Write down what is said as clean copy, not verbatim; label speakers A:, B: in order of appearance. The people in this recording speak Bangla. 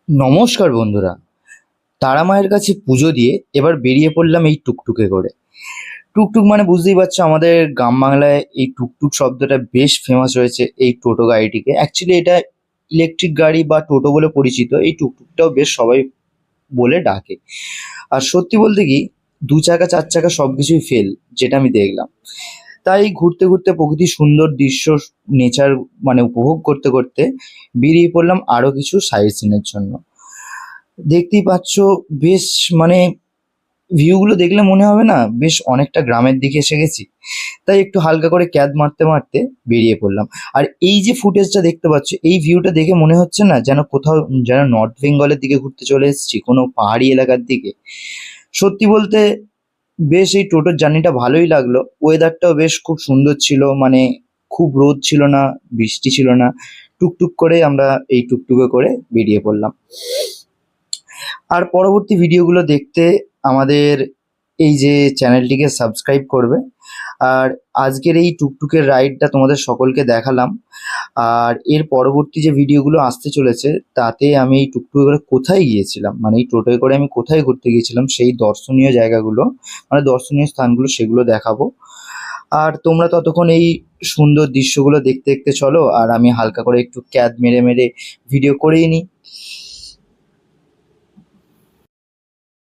A: নমস্কার বন্ধুরা। তারা মায়ের কাছে পুজো দিয়ে এবার বেরিয়ে পড়লাম এই টুকটুকে করে। টুকটুক মানে বুঝতেই পারছো, আমাদের গ্রাম বাংলায় এই টুকটুক শব্দটা বেশ ফেমাস হয়েছে এই টোটো গাড়িটিকে। অ্যাকচুয়ালি এটা ইলেকট্রিক গাড়ি বা টোটো বলে পরিচিত, এই টুকটুকটাও বেশ সবাই বলে ডাকে। আর সত্যি বলতে কি, দু চাকা চার চাকা সবকিছুই ফেল, যেটা আমি দেখলাম। তাই ঘুরতে ঘুরতে প্রকৃতির সুন্দর দৃশ্য, নেচার মানে উপভোগ করতে করতে বেরিয়ে পড়লাম আরো কিছু সাইট সিনের জন্য। দেখতেই পাচ্ছ, বেশ মানে ভিউগুলো দেখলে মনে হবে না বেশ অনেকটা গ্রামের দিকে এসে গেছি। তাই একটু হালকা করে ক্যাদ মারতে মারতে বেরিয়ে পড়লাম। আর এই যে ফুটেজটা দেখতে পাচ্ছ, এই ভিউটা দেখে মনে হচ্ছে না যেন কোথাও, যেন নর্থ বেঙ্গলের দিকে ঘুরতে চলে এসেছি, কোনো পাহাড়ি এলাকার দিকে। সত্যি বলতে বেশ এই টোটোর জার্নিটা ভালোই লাগলো। ওয়েদারটাও বেশ খুব সুন্দর ছিল, মানে খুব রোদ ছিল না, বৃষ্টি ছিল না। টুকটুক করে আমরা এই টুকটুকে করে বেরিয়ে পড়লাম। আর পরবর্তী ভিডিওগুলো দেখতে আমাদের এই যে চ্যানেলটিকে সাবস্ক্রাইব করবে। আর আজকের এই টুকটুকের রাইডটা তোমাদের সকলকে দেখালাম। আর এর পরবর্তী যে ভিডিওগুলো আসতে চলেছে, তাতে আমি এই টুকটুকে করে কোথায় গিয়েছিলাম, মানে এই টোটোয় করে আমি কোথায় ঘুরতে গিয়েছিলাম, সেই দর্শনীয় জায়গাগুলো, মানে দর্শনীয় স্থানগুলো, সেগুলো দেখাবো। আর তোমরা ততক্ষণ এই সুন্দর দৃশ্যগুলো দেখতে দেখতে চলো, আর আমি হালকা করে একটু ক্যাদ মেরে মেরে ভিডিও করেই নিই।